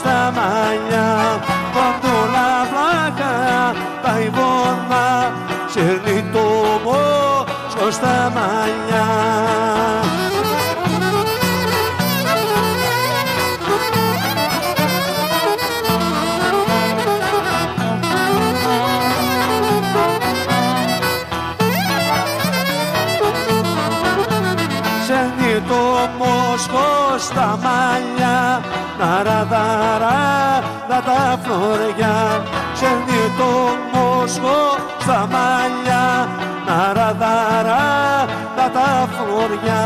στα μαλλιά, κοντούλα βλάκα, τα Ιβώνα, σέρνει το μόσχο στα μαλλιά. Σέρνει το μόσχο στα μαλλιά, ναραδαρά τα φλωριά. Σέρνει το μόσχο στα μαλλιά, ναραδαρά τα φλωριά.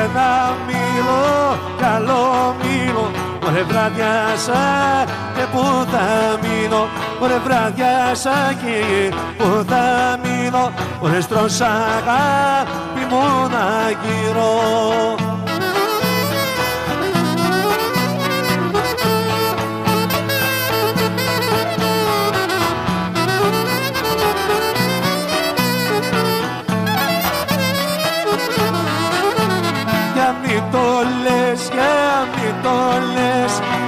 Ένα μήλο, καλό μήλο, μωρέ βραδιάσα και που θα μείνω, μωρέ βραδιάσα και που θα μείνω, μωρέ στρώσα αγάπη μου να γύρω. Για μη το λες,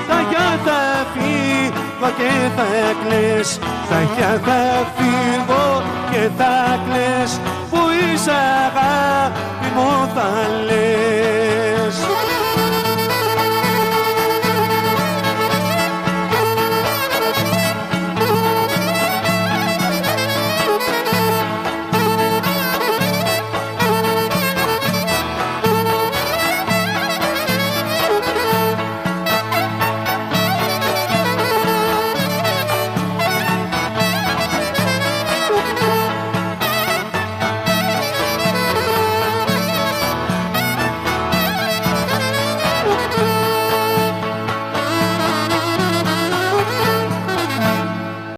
τα γιά θα φύγω και θα κλαις, τα γιά θα φύγω και θα κλαις, που είσαι αγάπη μου θα λες.